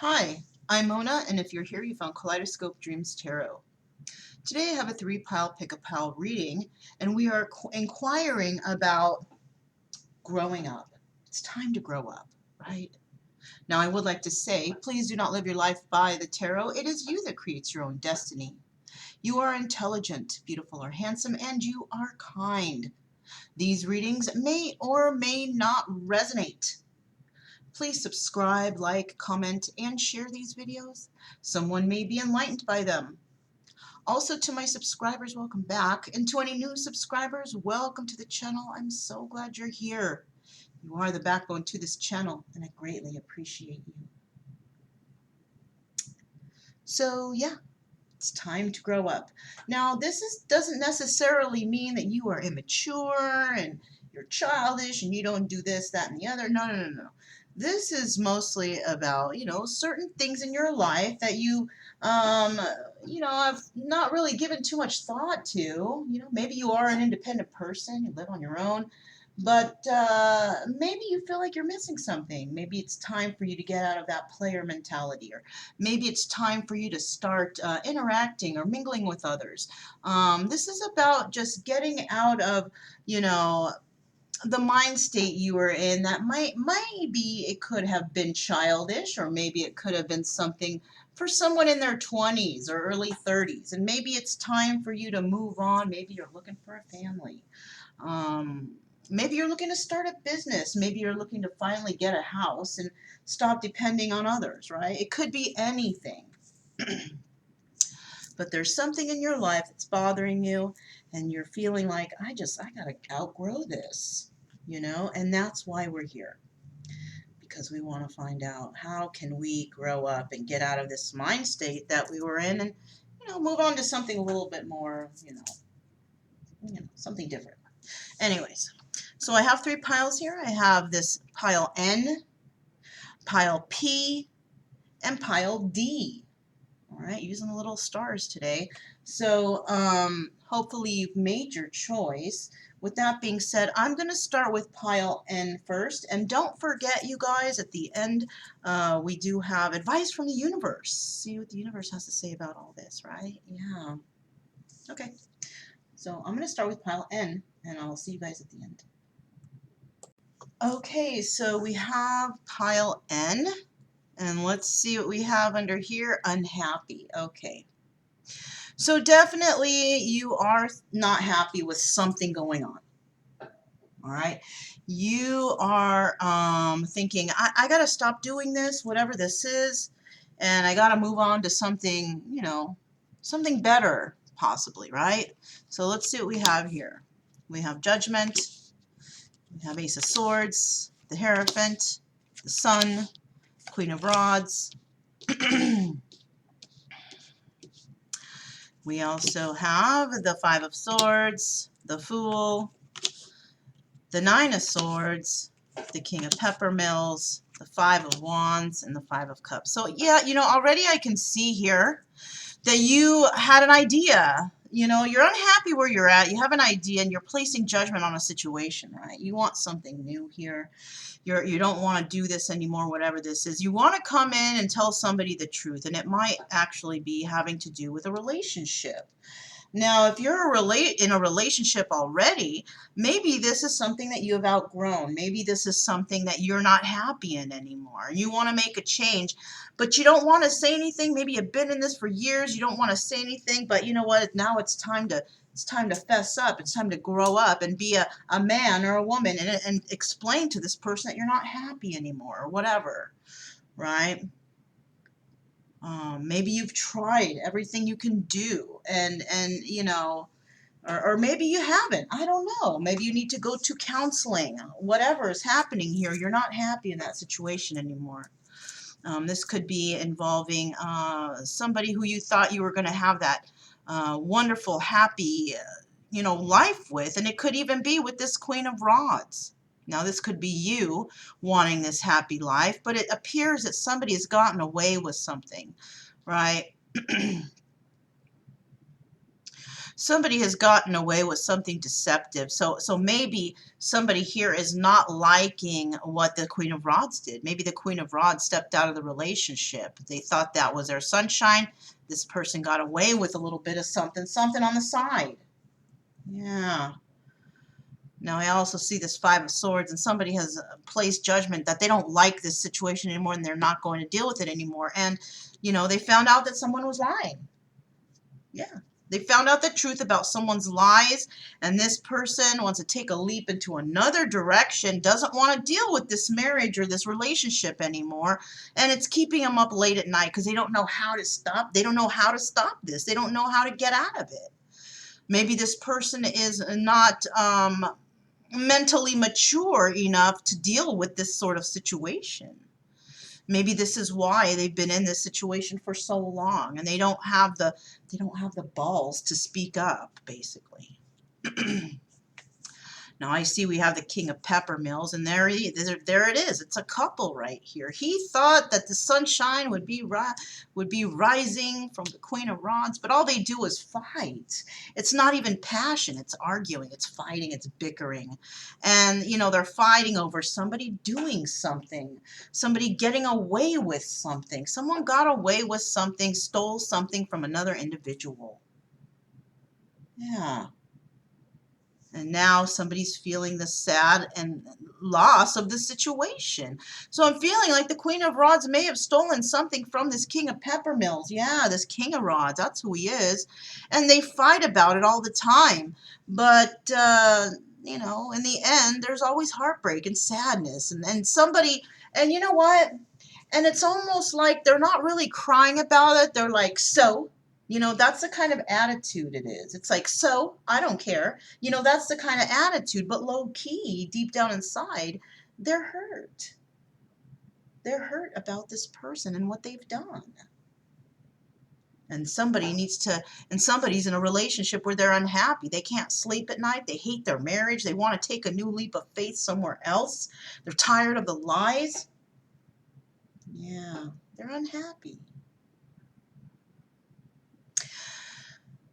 Hi, I'm Mona, and if you're here, you found Kaleidoscope Dreams Tarot. Today I have a 3-pile pick-a-pile reading, and we are inquiring about growing up. It's time to grow up, right? Now, I would like to say, please do not live your life by the tarot. It is you that creates your own destiny. You are intelligent, beautiful, or handsome, and you are kind. These readings may or may not resonate. Please subscribe, like, comment, and share these videos. Someone may be enlightened by them. Also, to my subscribers, welcome back. And to any new subscribers, welcome to the channel. I'm so glad you're here. You are the backbone to this channel, and I greatly appreciate you. So, yeah, it's time to grow up. Now, doesn't necessarily mean that you are immature and you're childish and you don't do this, that, and the other. No, no, no, no. This is mostly about, certain things in your life that you have not really given too much thought to. Maybe you are an independent person, you live on your own, but maybe you feel like you're missing something. Maybe it's time for you to get out of that player mentality, or maybe it's time for you to start interacting or mingling with others. This is about just getting out of, the mind state you were in that maybe it could have been childish, or maybe it could have been something for someone in their 20s or early 30s, and maybe it's time for you to move on. Maybe you're looking for a family. Maybe you're looking to start a business. Maybe you're looking to finally get a house and stop depending on others, right? It could be anything. But there's something in your life that's bothering you, and you're feeling like, I gotta outgrow this, and that's why we're here. Because we want to find out, how can we grow up and get out of this mind state that we were in, and move on to something a little bit more, something different. Anyways, so I have 3 piles here. I have this pile N, pile P, and pile D. All right, using the little stars today. So hopefully you've made your choice. With that being said, I'm going to start with pile N first. And don't forget, you guys, at the end, we do have advice from the universe. See what the universe has to say about all this, right? Yeah. Okay. So I'm going to start with pile N, and I'll see you guys at the end. Okay, so we have pile N. And let's see what we have under here. Unhappy. Okay. So definitely you are not happy with something going on. All right. You are thinking, I got to stop doing this, whatever this is, and I got to move on to something, something better, possibly, right? So let's see what we have here. We have Judgment. We have Ace of Swords, the Hierophant, the Sun, Queen of Rods. We also have the 5 of Swords, the Fool, the 9 of Swords, the King of Peppermills, the 5 of Wands, and the 5 of Cups. So yeah, already I can see here that you had an idea. You're unhappy where you're at. You have an idea, and you're placing judgment on a situation, right? You want something new here. You don't want to do this anymore, whatever this is. You want to come in and tell somebody the truth, and it might actually be having to do with a relationship. Now, if you're in a relationship already, maybe this is something that you have outgrown. Maybe this is something that you're not happy in anymore. You want to make a change, but you don't want to say anything. Maybe you've been in this for years. You don't want to say anything, but you know what? Now it's time to fess up. It's time to grow up and be a man or a woman, and explain to this person that you're not happy anymore, or whatever, right? Maybe you've tried everything you can do, and or maybe you haven't. I don't know. Maybe you need to go to counseling. Whatever is happening here, you're not happy in that situation anymore. This could be involving somebody who you thought you were going to have that wonderful, happy, life with, and it could even be with this Queen of Rods. Now, this could be you wanting this happy life, but it appears that somebody has gotten away with something, right? Somebody has gotten away with something deceptive. So maybe somebody here is not liking what the Queen of Rods did. Maybe the Queen of Rods stepped out of the relationship. They thought that was their sunshine. This person got away with a little bit of something on the side. Yeah. Now I also see this Five of Swords, and somebody has placed judgment that they don't like this situation anymore and they're not going to deal with it anymore. And, you know, they found out that someone was lying. Yeah. They found out the truth about someone's lies, and this person wants to take a leap into another direction, doesn't want to deal with this marriage or this relationship anymore, and it's keeping them up late at night because they don't know how to stop. They don't know how to stop this. They don't know how to get out of it. Maybe this person is not mentally mature enough to deal with this sort of situation. Maybe this is why they've been in this situation for so long, and they don't have the balls to speak up, basically. Now I see we have the King of Peppermills, and there it is. It's a couple right here. He thought that the sunshine would be rising from the Queen of Rods, but all they do is fight. It's not even passion. It's arguing. It's fighting. It's bickering. And, you know, they're fighting over somebody doing something, somebody getting away with something. Someone got away with something, stole something from another individual. Yeah. And now somebody's feeling the sad and loss of the situation. So I'm feeling like the Queen of Rods may have stolen something from this King of Peppermills. Yeah, this King of Rods, that's who he is. And they fight about it all the time. But, you know, in the end, there's always heartbreak and sadness. And somebody, and you know what? And it's almost like they're not really crying about it. They're like, so? You know, that's the kind of attitude it is. It's like, so, I don't care. You know, that's the kind of attitude. But low key, deep down inside, they're hurt. They're hurt about this person and what they've done. And somebody's in a relationship where they're unhappy. They can't sleep at night. They hate their marriage. They want to take a new leap of faith somewhere else. They're tired of the lies. Yeah, they're unhappy.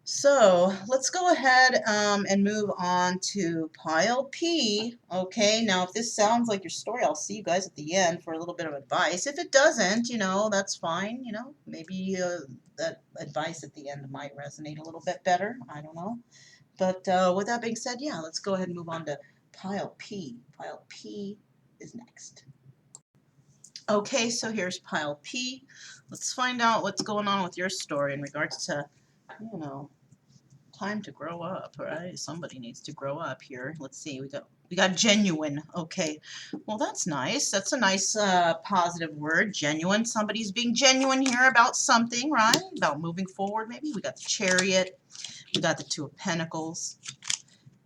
So let's go ahead and move on to pile P. Okay, now if this sounds like your story, I'll see you guys at the end for a little bit of advice. If it doesn't, you know, that's fine. You know, maybe that advice at the end might resonate a little bit better. I don't know. But with that being said, yeah, let's go ahead and move on to pile P. Pile P is next. Okay, so here's pile P. Let's find out what's going on with your story in regards to, you know, time to grow up, right? Somebody needs to grow up here. Let's see. We got genuine. Okay. Well, that's nice. That's a nice positive word. Genuine. Somebody's being genuine here about something, right? About moving forward, maybe. We got the Chariot. We got the Two of Pentacles.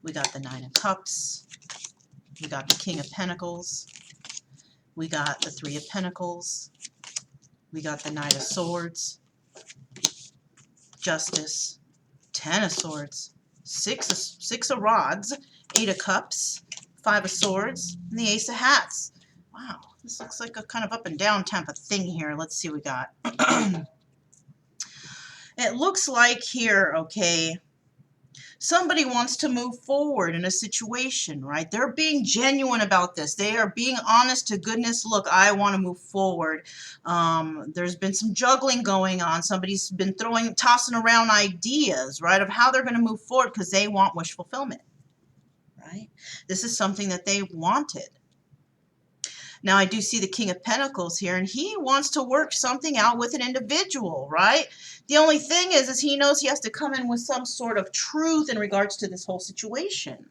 We got the Nine of Cups. We got the King of Pentacles. We got the Three of Pentacles. We got the Knight of Swords. Justice. Ten of Swords, six of Rods, Eight of Cups, Five of Swords, and the Ace of Hats. Wow, this looks like a kind of up and down type of thing here. Let's see what we got. It looks like here, okay, somebody wants to move forward in a situation, right? They're being genuine about this. They are being honest to goodness. Look, I want to move forward. There's been some juggling going on. Somebody's been tossing around ideas, right, of how they're going to move forward because they want wish fulfillment, right? This is something that they wanted. Now, I do see the King of Pentacles here, and he wants to work something out with an individual, right? The only thing is he knows he has to come in with some sort of truth in regards to this whole situation.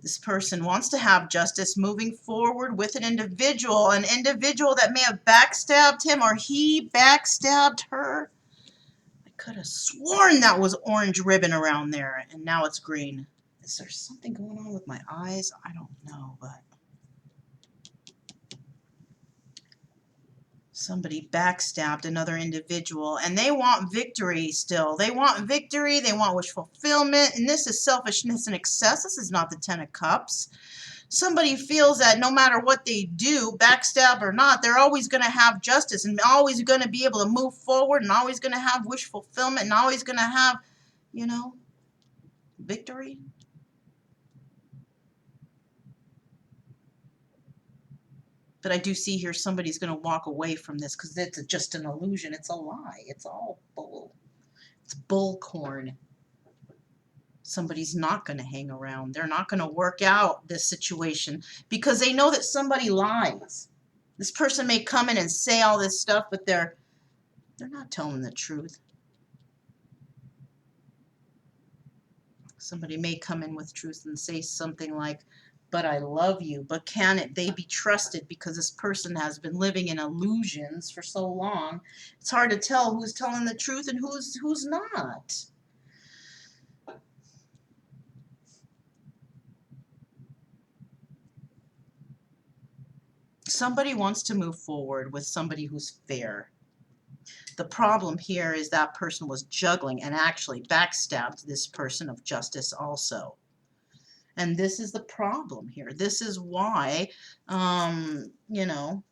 This person wants to have justice moving forward with an individual that may have backstabbed him or he backstabbed her. I could have sworn that was orange ribbon around there, and now it's green. Is there something going on with my eyes? I don't know, but somebody backstabbed another individual, and they want victory still. They want victory. They want wish fulfillment, and this is selfishness in excess. This is not the Ten of Cups. Somebody feels that no matter what they do, backstab or not, they're always going to have justice and always going to be able to move forward and always going to have wish fulfillment and always going to have, you know, victory. But I do see here somebody's going to walk away from this because it's just an illusion. It's a lie. It's all bull. It's bullcorn. Somebody's not going to hang around. They're not going to work out this situation because they know that somebody lies. This person may come in and say all this stuff, but they're not telling the truth. Somebody may come in with truth and say something like, but I love you. But can they be trusted? Because this person has been living in illusions for so long. It's hard to tell who's telling the truth and who's not. Somebody wants to move forward with somebody who's fair. The problem here is that person was juggling and actually backstabbed this person of justice also. And this is the problem here. This is why, you know,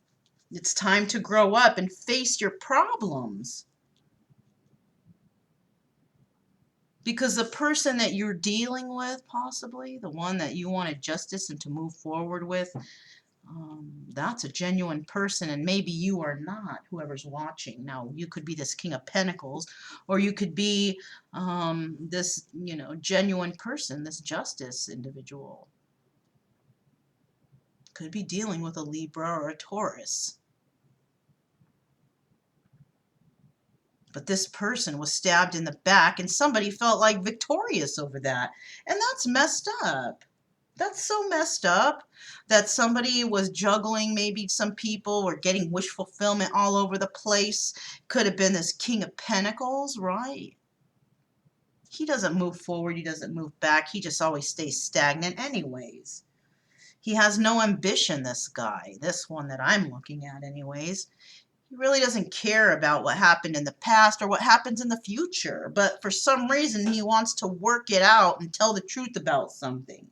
it's time to grow up and face your problems. Because the person that you're dealing with, possibly, the one that you wanted justice and to move forward with, that's a genuine person, and maybe you are not, whoever's watching. Now, you could be this King of Pentacles, or you could be this, you know, genuine person, this justice individual. Could be dealing with a Libra or a Taurus. But this person was stabbed in the back, and somebody felt like victorious over that. And that's messed up. That's so messed up that somebody was juggling. Maybe some people were getting wish fulfillment all over the place. Could have been this King of Pentacles, right? He doesn't move forward. He doesn't move back. He just always stays stagnant anyways. He has no ambition, this guy. This one that I'm looking at anyways. He really doesn't care about what happened in the past or what happens in the future. But for some reason, he wants to work it out and tell the truth about something.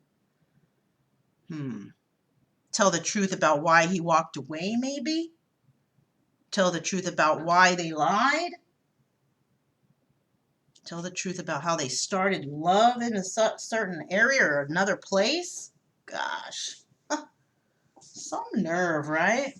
Tell the truth about why he walked away, maybe? Tell the truth about why they lied? Tell the truth about how they started love in a certain area or another place? Gosh. Some nerve, right?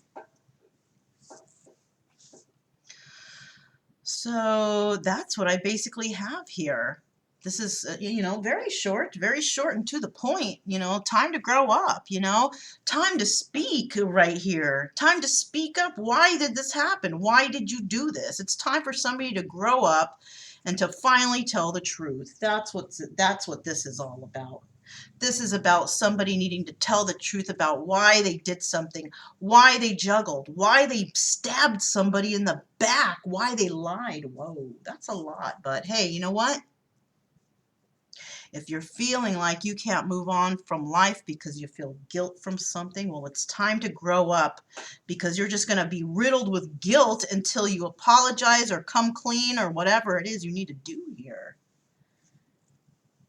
So that's what I basically have here. This is, you know, very short and to the point, you know, time to grow up, you know, time to speak right here, time to speak up. Why did this happen? Why did you do this? It's time for somebody to grow up and to finally tell the truth. That's what this is all about. This is about somebody needing to tell the truth about why they did something, why they juggled, why they stabbed somebody in the back, why they lied. Whoa, that's a lot. But hey, you know what? If you're feeling like you can't move on from life because you feel guilt from something, well, it's time to grow up because you're just going to be riddled with guilt until you apologize or come clean or whatever it is you need to do here.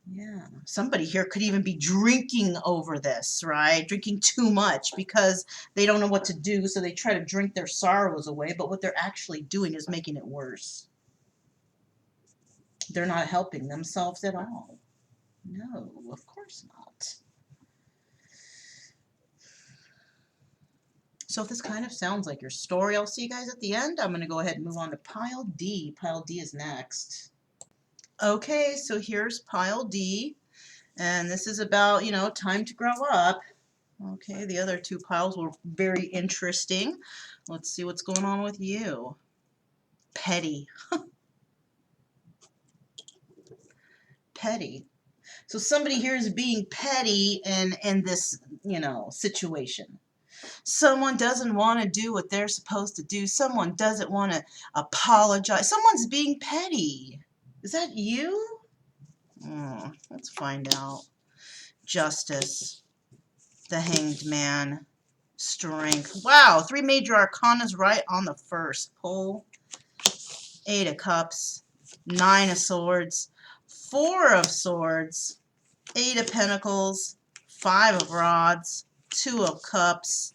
Yeah, somebody here could even be drinking over this, right? Drinking too much because they don't know what to do, so they try to drink their sorrows away, but what they're actually doing is making it worse. They're not helping themselves at all. No, of course not. So if this kind of sounds like your story, I'll see you guys at the end. I'm going to go ahead and move on to Pile D. Pile D is next. Okay, so here's Pile D. And this is about, you know, time to grow up. Okay, the other two piles were very interesting. Let's see what's going on with you. Petty. Petty. So somebody here is being petty in this, you know, situation. Someone doesn't want to do what they're supposed to do. Someone doesn't want to apologize. Someone's being petty. Is that you? Let's find out. Justice. The Hanged Man. Strength. Wow, 3 major arcanas right on the first pull. 8 of Cups. 9 of Swords. 4 of Swords. 8 of Pentacles. 5 of Rods. Two of Cups,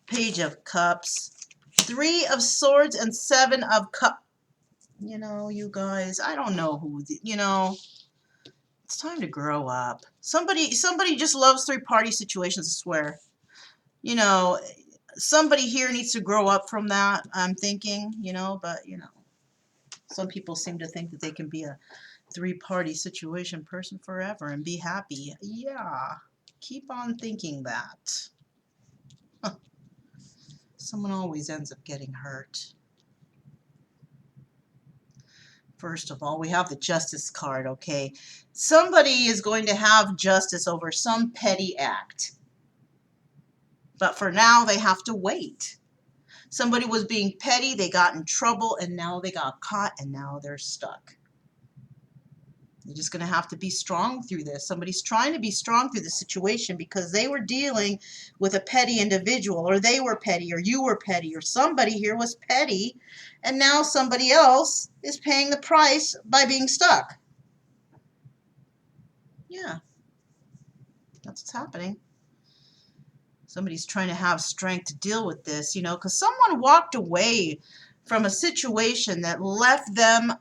Page of Cups, Three of Swords, and Seven of Cups. You know, you guys, I don't know who, you know, it's time to grow up. Somebody just loves three-party situations, I swear. You know, somebody here needs to grow up from that, I'm thinking, you know, but, you know, some people seem to think that they can be a three-party situation person forever and be happy. Yeah, keep on thinking that. Huh. Someone always ends up getting hurt. First of all, we have the Justice card, okay? Somebody is going to have justice over some petty act. But for now, they have to wait. Somebody was being petty, they got in trouble, and now they got caught, and now they're stuck. You're just going to have to be strong through this. Somebody's trying to be strong through the situation because they were dealing with a petty individual, or they were petty, or you were petty, or somebody here was petty, and now somebody else is paying the price by being stuck. Yeah, that's what's happening. Somebody's trying to have strength to deal with this, you know, because someone walked away from a situation that left them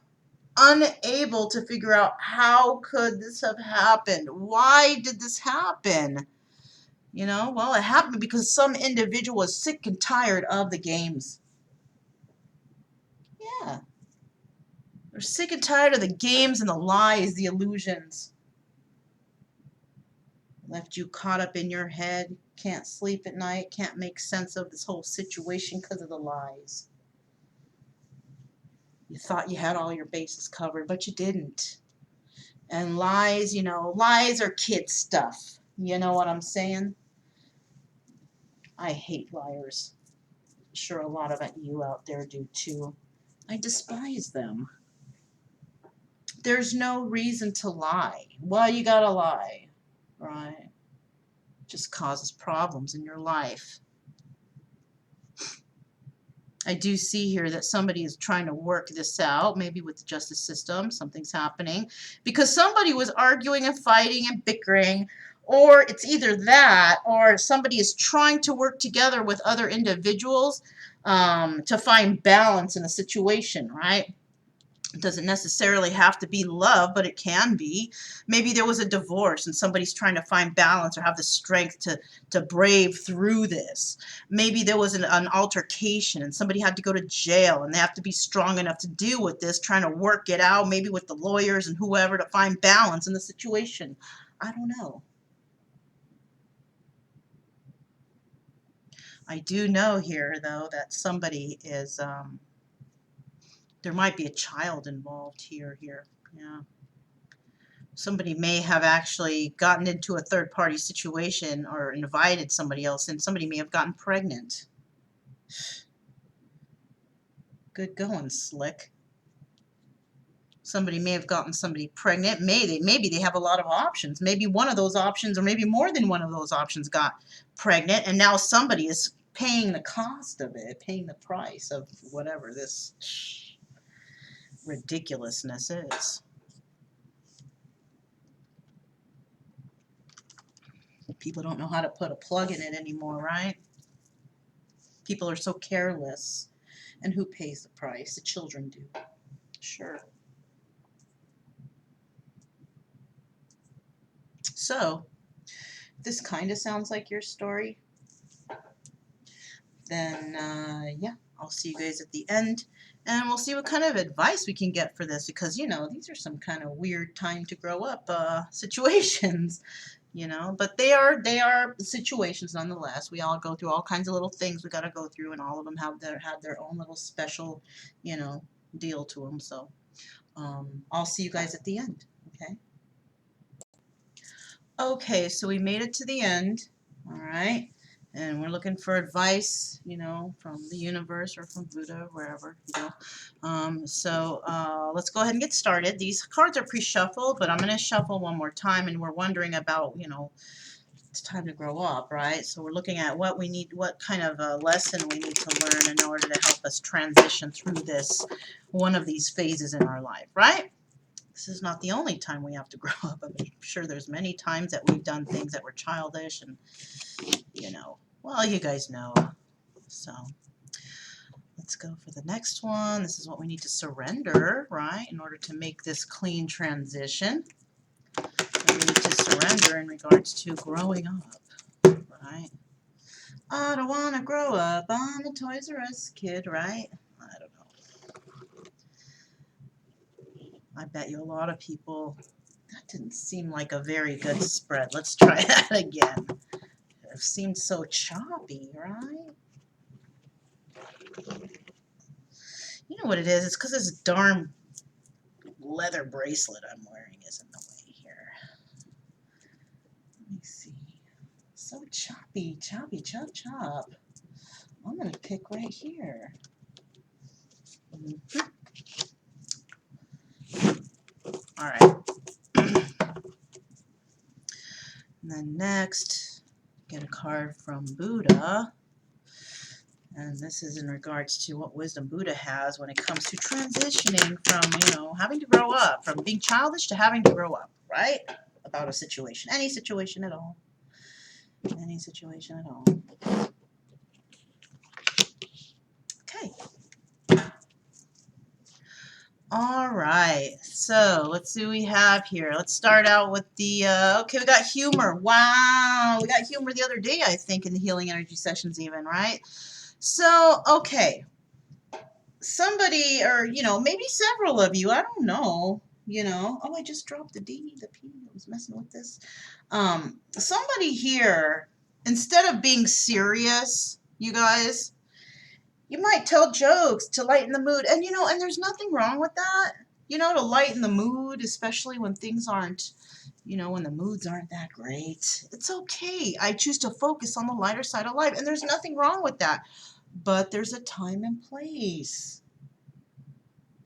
unable to figure out how could this have happened? Why did this happen? You know, well, it happened because some individual was sick and tired of the games. Yeah. They're sick and tired of the games and the lies, the illusions. Left you caught up in your head, can't sleep at night, can't make sense of this whole situation because of the lies. You thought you had all your bases covered, but you didn't. And lies, you know, lies are kid stuff. You know what I'm saying? I hate liars. I'm sure a lot of you out there do too. I despise them. There's no reason to lie. Why you gotta lie? Right? Just causes problems in your life. I do see here that somebody is trying to work this out, maybe with the justice system, something's happening, because somebody was arguing and fighting and bickering, or it's either that, or somebody is trying to work together with other individuals to find balance in a situation, right? It doesn't necessarily have to be love, but it can be. Maybe there was a divorce and somebody's trying to find balance or have the strength to brave through this. Maybe there was an altercation and somebody had to go to jail and they have to be strong enough to deal with this, trying to work it out, maybe with the lawyers and whoever, to find balance in the situation. I don't know. I do know here, though, that somebody is... there might be a child involved here. Yeah. Somebody may have actually gotten into a third-party situation or invited somebody else in. Somebody may have gotten pregnant. Good going, Slick. Somebody may have gotten somebody pregnant. Maybe they have a lot of options. Maybe one of those options, or maybe more than one of those options, got pregnant, and now somebody is paying the cost of it, paying the price of whatever this ridiculousness is. People don't know how to put a plug in it anymore, right? People are so careless. And who pays the price? The children do. Sure. So, this kind of sounds like your story. Then, yeah, I'll see you guys at the end. And we'll see what kind of advice we can get for this. Because, you know, these are some kind of weird time to grow up situations. You know, but they are situations nonetheless. We all go through all kinds of little things we got to go through, and all of them have their own little special, you know, deal to them. So I'll see you guys at the end. Okay, so we made it to the end. All right, and we're looking for advice, you know, from the universe or from Buddha, wherever, you know. Let's go ahead and get started. These cards are pre-shuffled, but I'm going to shuffle one more time, and we're wondering about, you know, it's time to grow up, right? So we're looking at what we need, what kind of a lesson we need to learn in order to help us transition through this, one of these phases in our life, right? This is not the only time we have to grow up. I'm sure there's many times that we've done things that were childish and, you know, well, you guys know. So let's go for the next one. This is what we need to surrender, right, in order to make this clean transition. We need to surrender in regards to growing up, right? I don't want to grow up. I'm a Toys R Us kid, right? I don't know. I bet you a lot of people, that didn't seem like a very good spread. Let's try that again. It seemed so choppy, right? You know what it is? It's because this darn leather bracelet I'm wearing is in the way here. Let me see. So choppy, choppy, chop, chop. I'm going to pick right here. All right. And then next, get a card from Buddha. And this is in regards to what wisdom Buddha has when it comes to transitioning from, you know, having to grow up, from being childish to having to grow up, right? About a situation, any situation at all. Any situation at all. Okay. All right. So let's see what we have here. Let's start out with the, okay, we got humor. Wow. We got humor the other day, I think, in the healing energy sessions even, right? So, okay. Somebody, or, you know, maybe several of you, I don't know, you know. Oh, I just dropped the D, the P. I was messing with this. Somebody here, instead of being serious, you guys, you might tell jokes to lighten the mood. And, you know, and there's nothing wrong with that, you know, to lighten the mood, especially when things aren't, you know, when the moods aren't that great. It's okay. I choose to focus on the lighter side of life, and there's nothing wrong with that. But there's a time and place.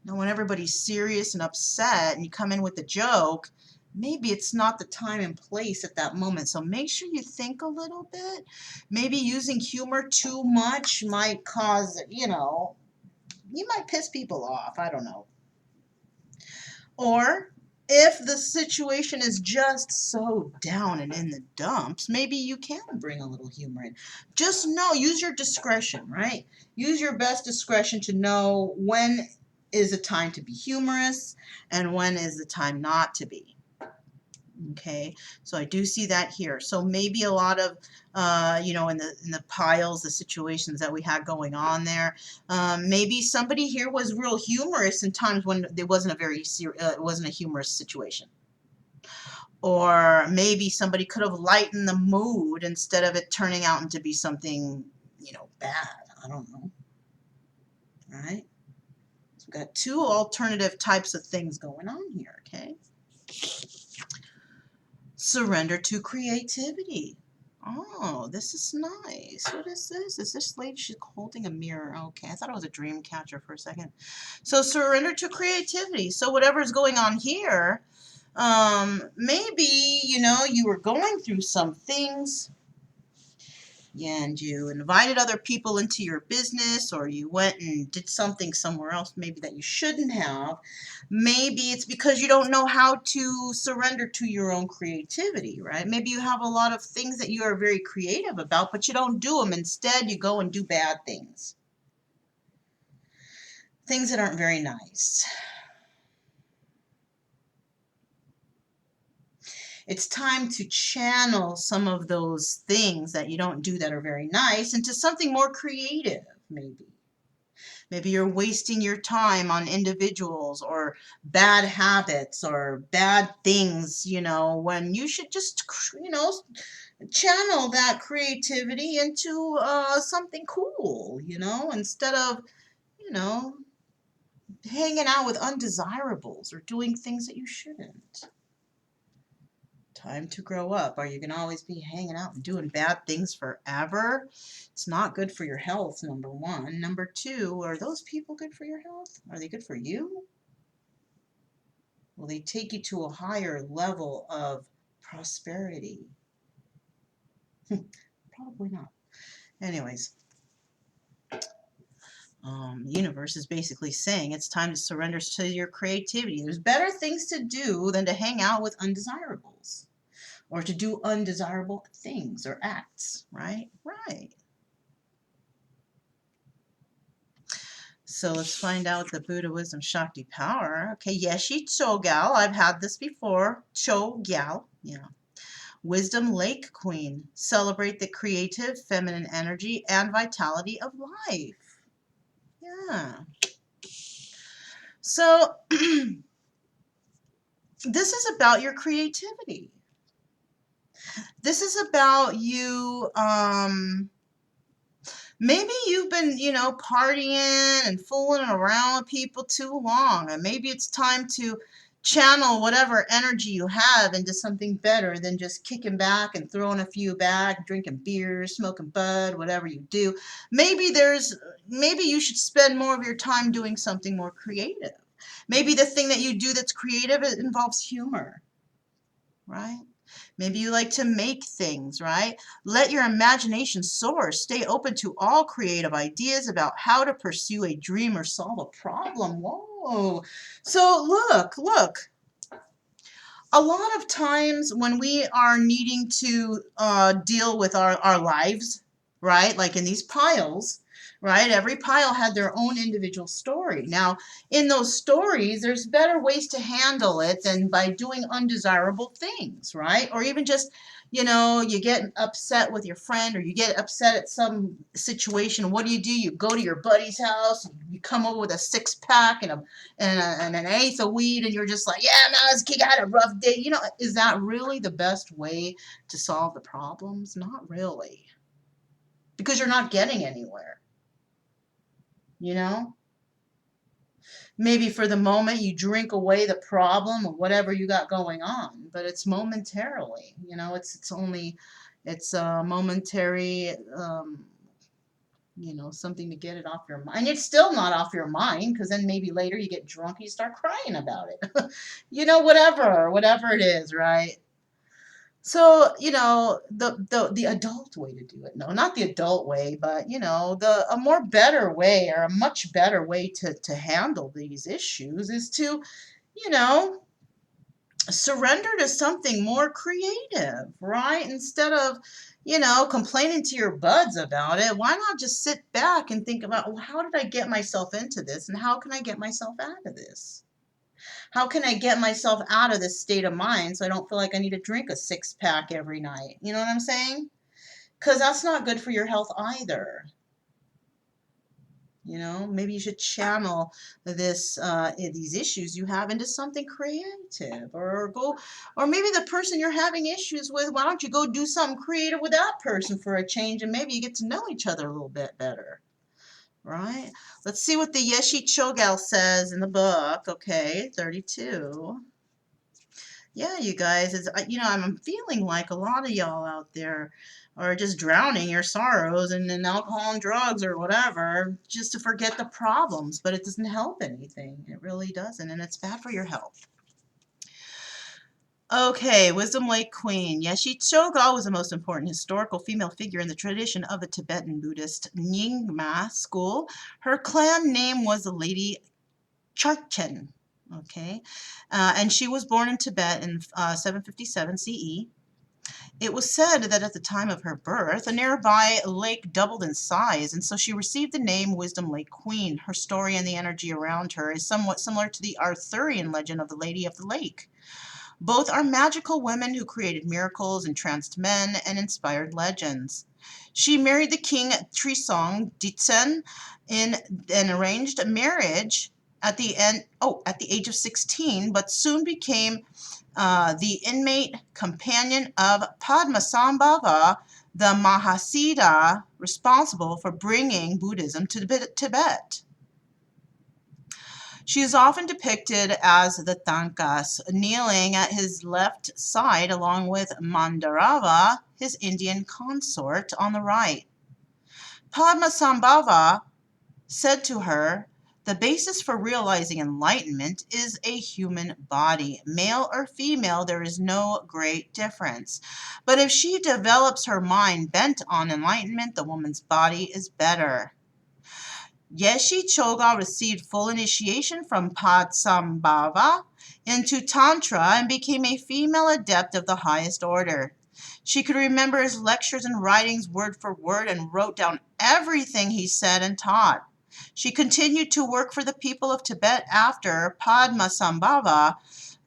Now, when everybody's serious and upset and you come in with a joke, maybe it's not the time and place at that moment. So make sure you think a little bit. Maybe using humor too much might cause, you know, you might piss people off. I don't know. Or if the situation is just so down and in the dumps, maybe you can bring a little humor in. Just know, use your discretion, right? Use your best discretion to know when is a time to be humorous and when is the time not to be. Okay, so I do see that here. So maybe a lot of, you know, in the piles, the situations that we had going on there, maybe somebody here was real humorous in times when it wasn't a very it wasn't a humorous situation. Or maybe somebody could have lightened the mood instead of it turning out into be something, you know, bad. I don't know. All right. So we've got two alternative types of things going on here. Okay. Surrender to creativity. Oh, this is nice. What is this? Is this lady? She's holding a mirror. Okay, I thought it was a dream catcher for a second. So surrender to creativity. So whatever's going on here, maybe, you know, you were going through some things and you invited other people into your business, or you went and did something somewhere else maybe that you shouldn't have. Maybe it's because you don't know how to surrender to your own creativity, right? Maybe you have a lot of things that you are very creative about, but you don't do them. Instead, you go and do bad things. Things that aren't very nice. It's time to channel some of those things that you don't do that are very nice into something more creative, maybe. Maybe you're wasting your time on individuals or bad habits or bad things, you know, when you should just, you know, channel that creativity into something cool, you know, instead of, you know, hanging out with undesirables or doing things that you shouldn't. Time to grow up. Are you going to always be hanging out and doing bad things forever? It's not good for your health, number one. Number two, are those people good for your health? Are they good for you? Will they take you to a higher level of prosperity? Probably not. Anyways. The universe is basically saying it's time to surrender to your creativity. There's better things to do than to hang out with undesirables or to do undesirable things or acts, right? Right. So let's find out the Buddha Wisdom Shakti Power. Okay, Yeshi Chogal. I've had this before. Chogal. Yeah. Wisdom Lake Queen. Celebrate the creative, feminine energy and vitality of life. Yeah. So this is about your creativity. This is about you, maybe you've been, partying and fooling around with people too long, and maybe it's time to channel whatever energy you have into something better than just kicking back and throwing a few back, drinking beer, smoking bud, whatever you do. Maybe you should spend more of your time doing something more creative. Maybe the thing that you do that's creative, it involves humor, right? Maybe you like to make things, right? Let your imagination soar. Stay open to all creative ideas about how to pursue a dream or solve a problem. Whoa. So look. A lot of times when we are needing to deal with our lives, right? Like in these piles, right? Every pile had their own individual story. Now, in those stories, there's better ways to handle it than by doing undesirable things, right? Or even just, you get upset with your friend or you get upset at some situation. What do? You go to your buddy's house, you come over with a 6-pack and an eighth of weed, and you're just like, yeah, man, this kid had a rough day. Is that really the best way to solve the problems? Not really. Because you're not getting anywhere. Maybe for the moment you drink away the problem of whatever you got going on, but it's momentarily. It's momentary. Something to get it off your mind. It's still not off your mind because then maybe later you get drunk and you start crying about it. Whatever it is, right? So, the adult way to do it. No, not the adult way, but a more better way or a much better way to handle these issues is to, you know, surrender to something more creative, right? Instead of, complaining to your buds about it, why not just sit back and think about, well, how did I get myself into this and how can I get myself out of this? How can I get myself out of this state of mind so I don't feel like I need to drink a 6-pack every night? You know what I'm saying? Because that's not good for your health either. Maybe you should channel these issues you have into something creative, or maybe the person you're having issues with, why don't you go do something creative with that person for a change, and maybe you get to know each other a little bit better, right? Let's see what the Yeshi Chogal says in the book. Okay, 32. Yeah, you guys, I'm feeling like a lot of y'all out there are just drowning your sorrows in alcohol and drugs or whatever just to forget the problems, but it doesn't help anything. It really doesn't, and it's bad for your health. Okay, Wisdom Lake Queen. Yeshi Chogal was the most important historical female figure in the tradition of the Tibetan Buddhist Nyingma school. Her clan name was the Lady Charchen. Okay, and she was born in Tibet in 757 CE. It was said that at the time of her birth, a nearby lake doubled in size, and so she received the name Wisdom Lake Queen. Her story and the energy around her is somewhat similar to the Arthurian legend of the Lady of the Lake. Both are magical women who created miracles, entranced men, and inspired legends. She married the king Trisong Ditsen in an arranged marriage at the age of 16, but soon became the inmate companion of Padmasambhava, the Mahasiddha responsible for bringing Buddhism to Tibet. She is often depicted as the Thankas, kneeling at his left side along with Mandarava, his Indian consort, on the right. Padmasambhava said to her, "The basis for realizing enlightenment is a human body. Male or female, there is no great difference. But if she develops her mind bent on enlightenment, the woman's body is better." Yeshi Choga received full initiation from Padsambhava into Tantra and became a female adept of the highest order. She could remember his lectures and writings word for word and wrote down everything he said and taught. She continued to work for the people of Tibet after Padmasambhava,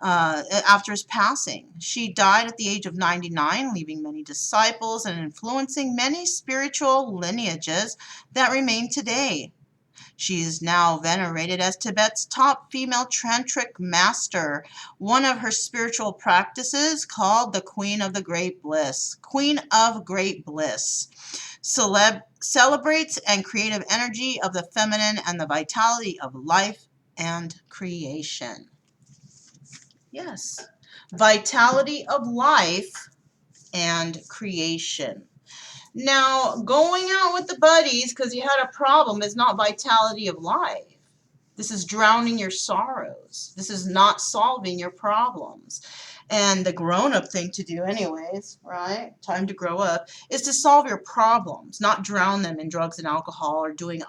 after his passing. She died at the age of 99, leaving many disciples and influencing many spiritual lineages that remain today. She is now venerated as Tibet's top female tantric master. One of her spiritual practices, called the Queen of the Great Bliss, Queen of Great Bliss, celebrates and creative energy of the feminine and the vitality of life and creation. Yes, vitality of life and creation. Now, going out with the buddies because you had a problem is not vitality of life. This is drowning your sorrows. This is not solving your problems. And the grown-up thing to do anyways, right? Time to grow up, is to solve your problems, not drown them in drugs and alcohol or doing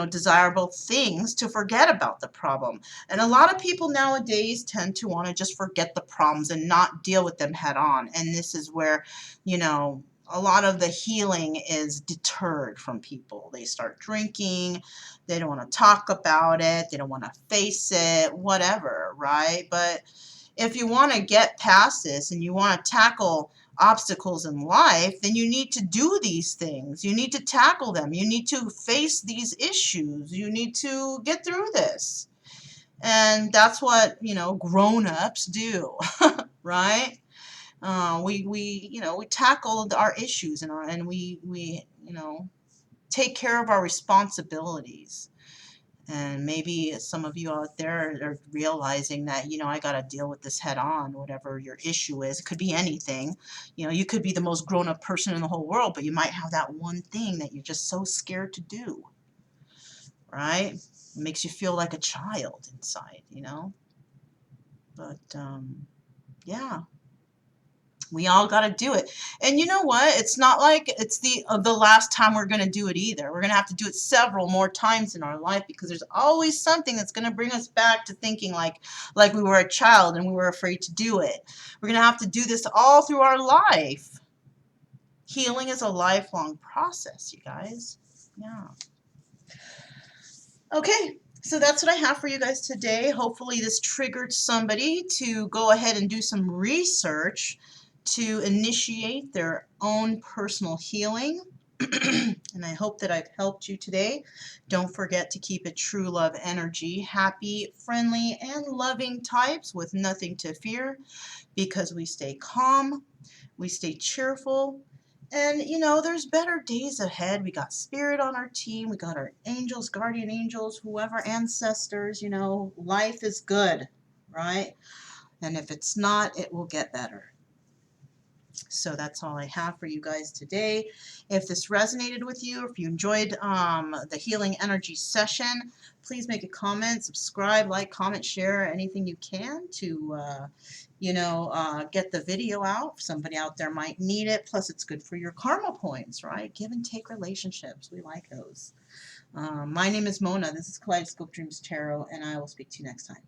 desirable things to forget about the problem. And a lot of people nowadays tend to want to just forget the problems and not deal with them head on. And this is where, a lot of the healing is deterred from people. They start drinking, they don't want to talk about it, they don't want to face it, whatever, right? But if you want to get past this and you want to tackle obstacles in life, then you need to do these things. You need to tackle them. You need to face these issues. You need to get through this. And that's what, grown-ups do, right? We tackle our issues and we take care of our responsibilities. And maybe some of you out there are realizing that, I got to deal with this head on, whatever your issue is. It could be anything. You could be the most grown-up person in the whole world, but you might have that one thing that you're just so scared to do, right? It makes you feel like a child inside, But, yeah. We all got to do it. And you know what? It's not like it's the last time we're going to do it either. We're going to have to do it several more times in our life because there's always something that's going to bring us back to thinking like we were a child and we were afraid to do it. We're going to have to do this all through our life. Healing is a lifelong process, you guys. Yeah. Okay. So that's what I have for you guys today. Hopefully this triggered somebody to go ahead and do some research to initiate their own personal healing. And I hope that I've helped you today. Don't forget to keep it true love energy, happy, friendly, and loving types with nothing to fear, because we stay calm, we stay cheerful, and there's better days ahead. We got spirit on our team, we got our angels, guardian angels, whoever, ancestors. Life is good, right? And if it's not, it will get better. So that's all I have for you guys today. If this resonated with you, if you enjoyed the healing energy session, please make a comment, subscribe, like, comment, share, anything you can to, get the video out. Somebody out there might need it. Plus, it's good for your karma points, right? Give and take relationships. We like those. My name is Mona. This is Kaleidoscope Dreams Tarot, and I will speak to you next time.